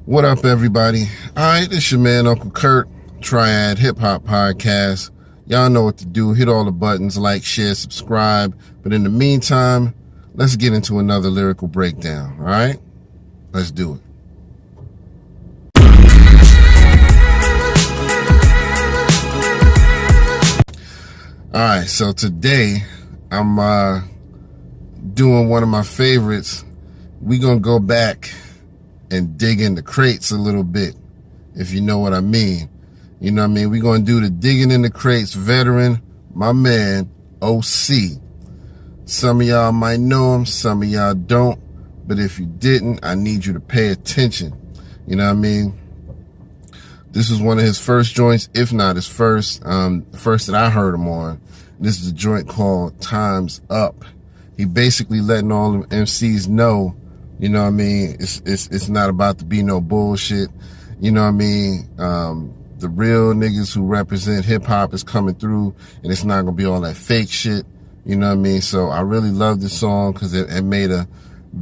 What up, everybody? All right, this your man, Uncle Kurt, Triad Hip Hop Podcast. Y'all know what to do. Hit all the buttons, like, share, subscribe. But in the meantime, let's get into another lyrical breakdown, all right? Let's do it. All right, so today I'm doing one of my favorites. We gonna go back and dig in the crates a little bit, if you know what I mean. You know what I mean? We're going to do the digging in the crates veteran, my man, OC. Some of y'all might know him, some of y'all don't. But if you didn't, I need you to pay attention. You know what I mean? This was one of his first joints, if not his first, the first that I heard him on. This is a joint called Time's Up. He basically letting all them MCs know, you know what I mean, it's not about to be no bullshit. You know what I mean? The real niggas who represent hip hop is coming through, and it's not gonna be all that fake shit. You know what I mean? So I really love this song because it made a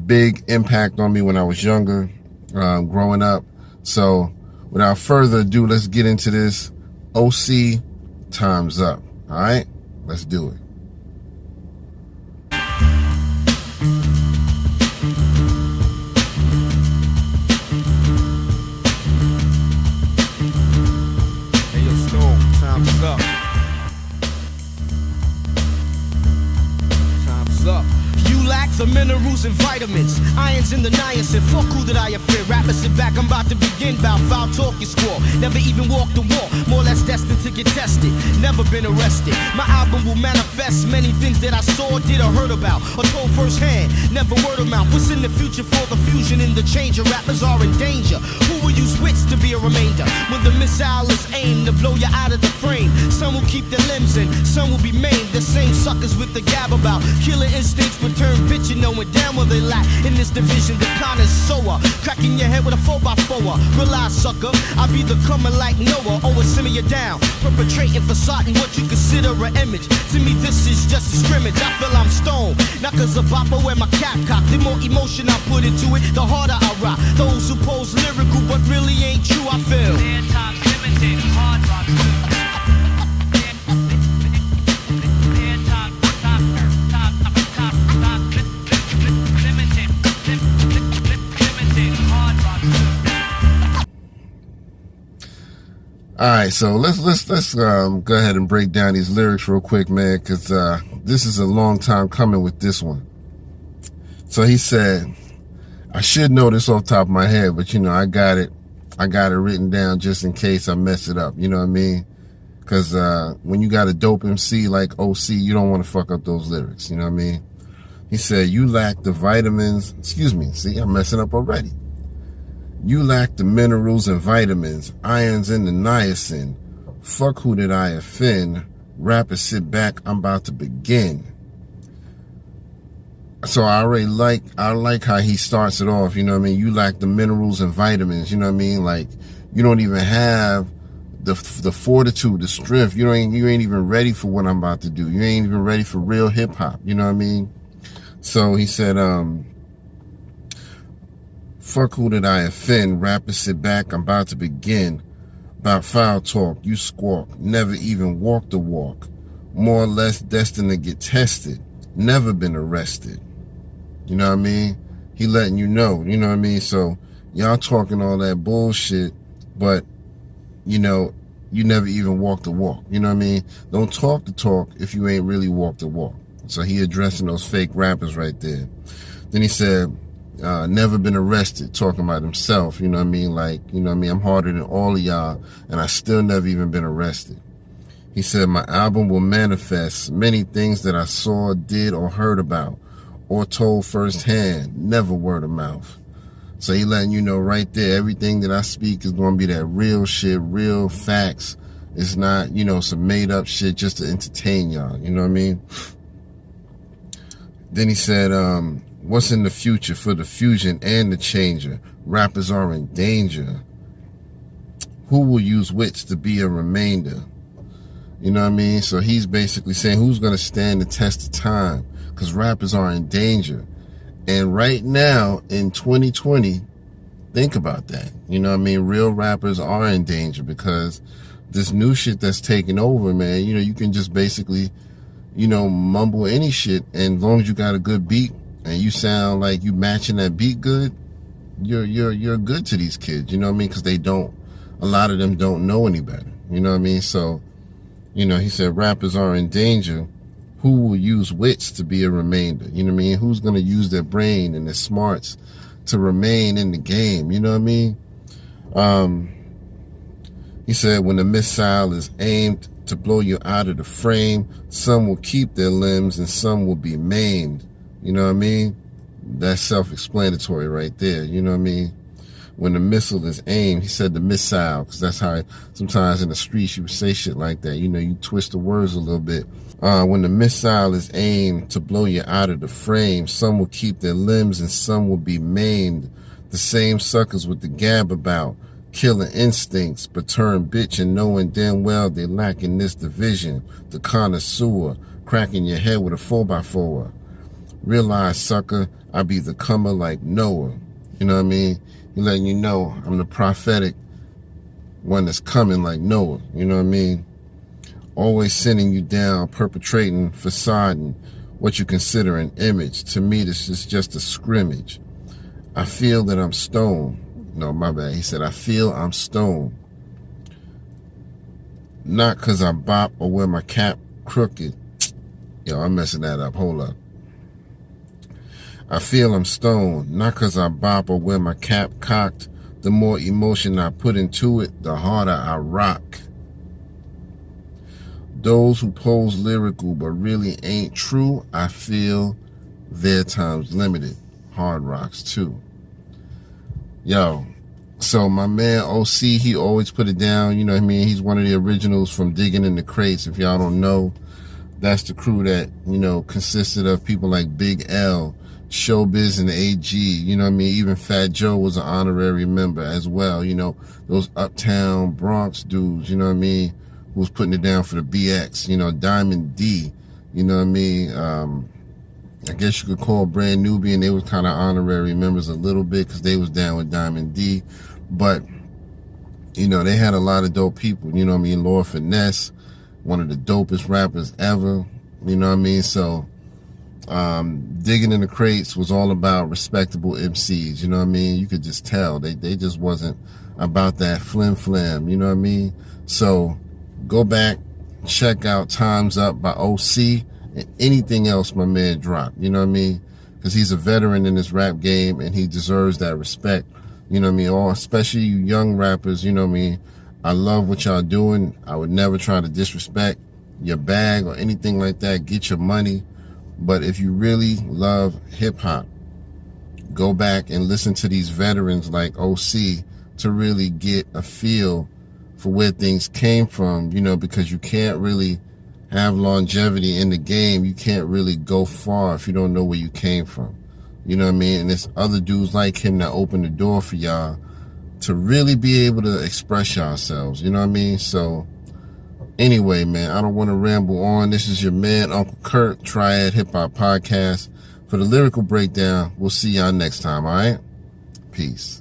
big impact on me when I was younger, growing up. So without further ado, let's get into this. OC, Time's Up. All right, let's do it. Time's up. Time's up. You lack the minerals and vitamins, irons in the niacin. Fuck who that I offend. Rappers sit back, I'm about to begin. Bout foul talk you squall. Never even walked the wall. More or less destined to get tested. Never been arrested. My album will manifest many things that I saw, did or heard about, or told firsthand. Never word of mouth. What's in the future for the fusion and the change? Rappers are in danger. Who will use wits to be a remainder when the missile is aimed to blow you out of the frame? Some will keep their limbs in, some will be maimed. The same suckers with the gab about killer instincts return bitchin', knowing damn well they lack in this division. The connoisseur, cracking your head with a 4x4. Realize, sucker, I be the coming like Noah. Always simmer you down, perpetrating facade what you consider an image. To me, this is just a scrimmage. I feel I'm stoned, not cause of bopper wear my cap cock. The more emotion I put into it, the harder I rock. Those who pose lyrical but really ain't true, I feel. Hard rock too. All right, so let's go ahead and break down these lyrics real quick, man, because this is a long time coming with this one. So he said, I should know this off the top of my head, but you know, I got it written down just in case I mess it up. You know what I mean? Because when you got a dope MC like OC, you don't want to fuck up those lyrics. You know what I mean? He said, you lack the vitamins. Excuse me. See, I'm messing up already. You lack the minerals and vitamins, irons in the niacin. Fuck who did I offend? Rappers sit back, I'm about to begin. So I like how he starts it off, you know what I mean? You lack the minerals and vitamins, you know what I mean? Like, you don't even have the fortitude, the strength. You ain't even ready for what I'm about to do. You ain't even ready for real hip hop, you know what I mean? So he said, fuck who did I offend? Rappers sit back, I'm about to begin. About foul talk, you squawk, never even walk the walk. More or less destined to get tested, never been arrested. You know what I mean? He letting you know, you know what I mean? So y'all talking all that bullshit, but you know, you never even walk the walk. You know what I mean? Don't talk the talk if you ain't really walk the walk. So he addressing those fake rappers right there. Then he said, never been arrested, talking about himself, you know what I mean? Like, you know what I mean? I'm harder than all of y'all, and I still never even been arrested. He said, my album will manifest many things that I saw, did, or heard about, or told firsthand, never word of mouth. So he letting you know right there, everything that I speak is going to be that real shit, real facts. It's not, you know, some made up shit just to entertain y'all, you know what I mean? Then he said, what's in the future for the fusion and the changer? Rappers are in danger. Who will use wits to be a remainder? You know what I mean? So he's basically saying who's going to stand the test of time, because rappers are in danger. And right now in 2020, Think about that. You know what I mean? Real rappers are in danger because this new shit that's taking over, man, you know, you can just basically, you know, mumble any shit, and as long as you got a good beat and you sound like you matching that beat good, you're good to these kids, you know what I mean? Because a lot of them don't know any better, you know what I mean? So, you know, he said rappers are in danger. Who will use wits to be a remainder? You know what I mean? Who's going to use their brain and their smarts to remain in the game? You know what I mean? He said, when the missile is aimed to blow you out of the frame, some will keep their limbs and some will be maimed. You know what I mean? That's self-explanatory right there. You know what I mean? When the missile is aimed, he said the missile, because that's how sometimes in the streets you would say shit like that. You know, you twist the words a little bit. When the missile is aimed to blow you out of the frame, some will keep their limbs and some will be maimed. The same suckers with the gab about killing instincts, but turn bitch and knowing damn well they lack in this division. The connoisseur, cracking your head with a 4x4. Realize, sucker, I be the comer like Noah. You know what I mean? He letting you know I'm the prophetic one that's coming like Noah. You know what I mean? Always sending you down, perpetrating, facading what you consider an image. To me, this is just a scrimmage. I feel that I'm stoned. No, my bad. He said, I feel I'm stoned. Not because I bop or wear my cap crooked. Yo, I'm messing that up. Hold up. I feel I'm stoned, not because I bop or wear my cap cocked. The more emotion I put into it, the harder I rock. Those who pose lyrical but really ain't true, I feel their time's limited. Hard rocks too. Yo, so my man OC, he always put it down. You know what I mean? He's one of the originals from Digging in the Crates. If y'all don't know, that's the crew that, you know, consisted of people like Big L, Showbiz, and the AG. You know what I mean? Even Fat Joe was an honorary member as well. You know, those Uptown Bronx dudes, you know what I mean, who was putting it down for the BX. You know, Diamond D, you know what I mean? I guess you could call Brand Nubian. They was kind of honorary members a little bit because they was down with Diamond D. But, you know, they had a lot of dope people. You know what I mean? Lord Finesse, one of the dopest rappers ever. You know what I mean? So, Digging in the Crates was all about respectable MCs. You know what I mean? You could just tell. They just wasn't about that flim-flam. You know what I mean? So, go back, check out Time's Up by OC. And anything else my man dropped, you know what I mean? Because he's a veteran in this rap game and he deserves that respect, you know what I mean? Or especially you young rappers, you know what I mean? I love what y'all doing. I would never try to disrespect your bag or anything like that. Get your money. But if you really love hip hop, go back and listen to these veterans like OC to really get a feel for where things came from, you know, because you can't really have longevity in the game. You can't really go far if you don't know where you came from. You know what I mean? And there's other dudes like him that open the door for y'all to really be able to express yourselves. You know what I mean? So anyway, man, I don't want to ramble on. This is your man, Uncle Kurt, Triad Hip Hop Podcast. For the Lyrical Breakdown, we'll see y'all next time, all right? Peace.